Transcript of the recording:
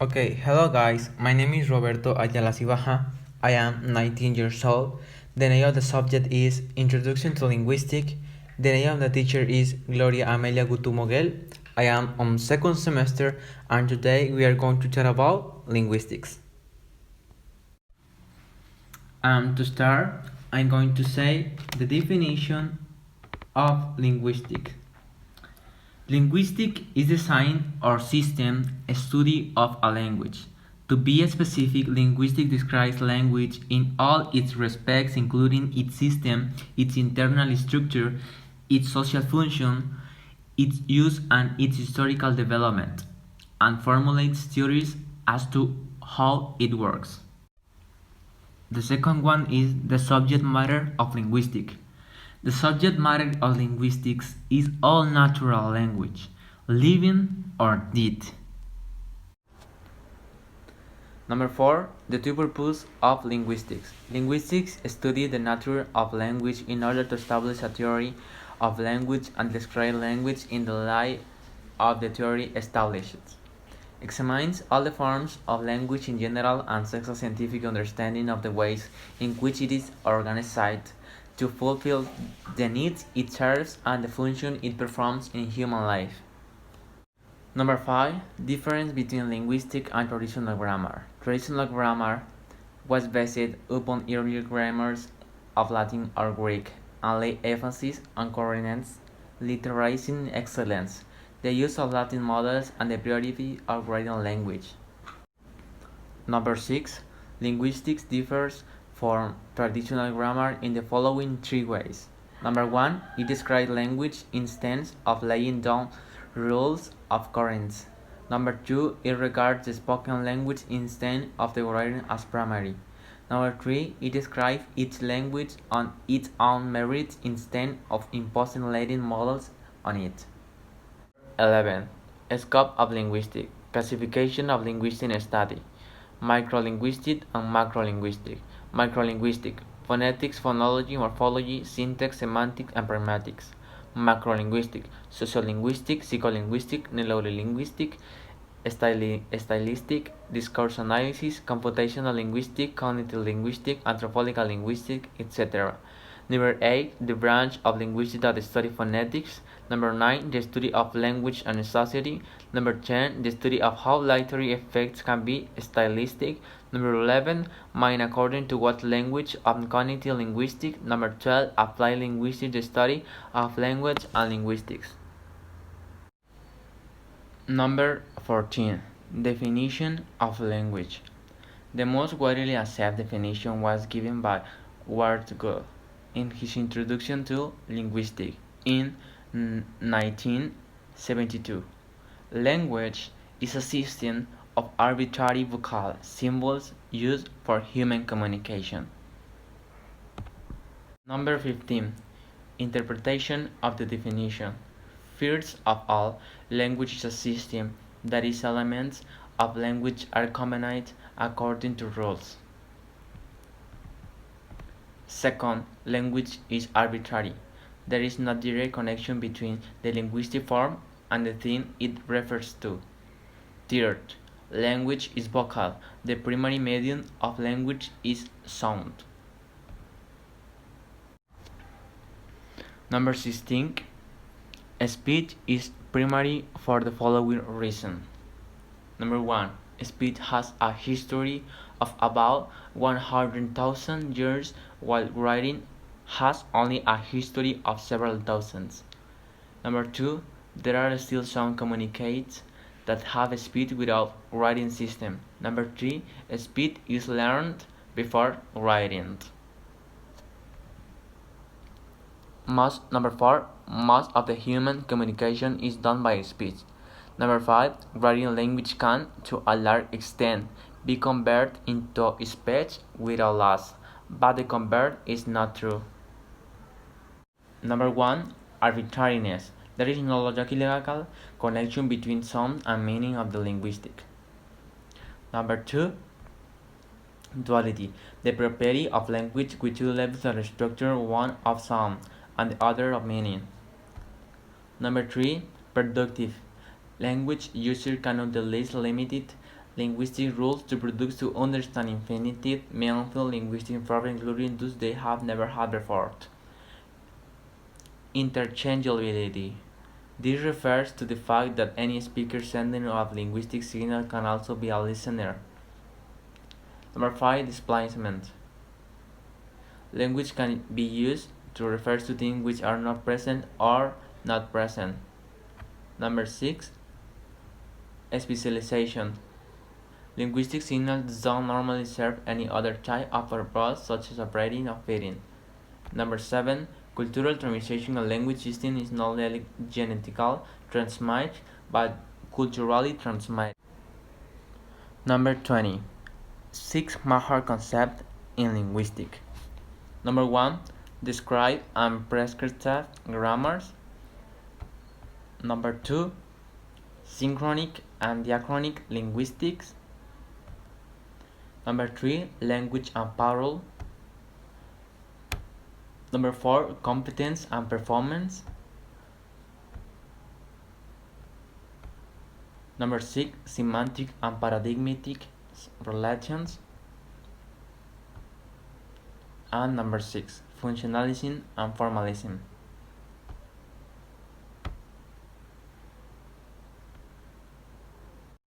Okay, hello guys, my name is Roberto Ayala Cibaja. I am 19 years old. The name of the subject is Introduction to Linguistics. The name of the teacher is Gloria Amelia Gutu Moguel. I am on second semester and today we are going to chat about linguistics. To start, I'm going to say the definition of linguistics. Linguistic is the science or system study of a language. To be specific, linguistic describes language in all its respects, including its system, its internal structure, its social function, its use, and its historical development, and formulates theories as to how it works. The second one is the subject matter of linguistics. The subject matter of linguistics is all natural language, living or dead. Number 4. The two purposes of linguistics. Linguistics study the nature of language in order to establish a theory of language and describe language in the light of the theory established. Examines all the forms of language in general and seeks a scientific understanding of the ways in which it is organized to fulfill the needs it serves and the function it performs in human life. Number 5. Difference between linguistic and traditional grammar. Traditional grammar was based upon earlier grammars of Latin or Greek and laid emphasis on coherence, literalizing excellence, the use of Latin models, and the purity of written language. Number 6. Linguistics differs from traditional grammar in the following three ways. Number 1. It describes language instead of laying down rules of coherence. Number 2. It regards the spoken language instead of the written as primary. Number 3. It describes each language on its own merits instead of imposing Latin models on it. 11. Scope of linguistics. Classification of linguistic study. Microlinguistic and macrolinguistic. Microlinguistic: phonetics, phonology, morphology, syntax, semantics, and pragmatics. Macrolinguistic: sociolinguistic, psycholinguistic, neurolinguistic, stylistic, discourse analysis, computational linguistic, cognitive linguistic, anthropological linguistic, etc. Number 8. The branch of linguistics that study phonetics. Number 9. The study of language and society. Number 10. The study of how literary effects can be stylistic. Number 11. Mind according to what language of cognitive linguistics. Number 12. Applied linguistics, the study of language and linguistics. Number 14. Definition of language. The most widely accepted definition was given by Wartgall in his introduction to linguistics in 1972. Language is a system of arbitrary vocal symbols used for human communication. Number 15. Interpretation of the definition. First of all, language is a system that its elements of language are combined according to rules. Second, language is arbitrary. There is no direct connection between the linguistic form and the thing it refers to. Third, language is vocal. The primary medium of language is sound. Number 16. Speech is primary for the following reason. Number 1. Speech has a history of about 100,000 years, while writing has only a history of several thousands. Number 2. There are still some communicates that have a speech without writing system. Number 3. Speech is learned before writing. Number 4. Most of the human communication is done by speech. Number 5. Writing language can, to a large extent, be converted into speech without loss, but the convert is not true. Number 1. Arbitrariness. There is no logical connection between sound and meaning of the linguistic. Number 2. Duality. The property of language with two levels of structure, one of sound and the other of meaning. Number 3. Productive. Language user cannot the least limited linguistic rules to produce to understand infinitive, meaningful linguistic problems, including those they have never had before. Interchangeability. This refers to the fact that any speaker sending a linguistic signal can also be a listener. Number 5. Displacement. Language can be used to refer to things which are not present or not present. Number 6. Specialization. Linguistic signals don't normally serve any other type of purpose, such as operating or feeding. Number 7. Cultural transmission of language system is not genetically transmitted, but culturally transmitted. Number 20. 6 major concepts in linguistics. Number 1. Descriptive and prescriptive grammars. Number 2. Synchronic and diachronic linguistics. Number 3. Language and parole. Number 4. Competence and performance. Number 6. Semantic and paradigmatic relations. And number 6. Functionalism and formalism.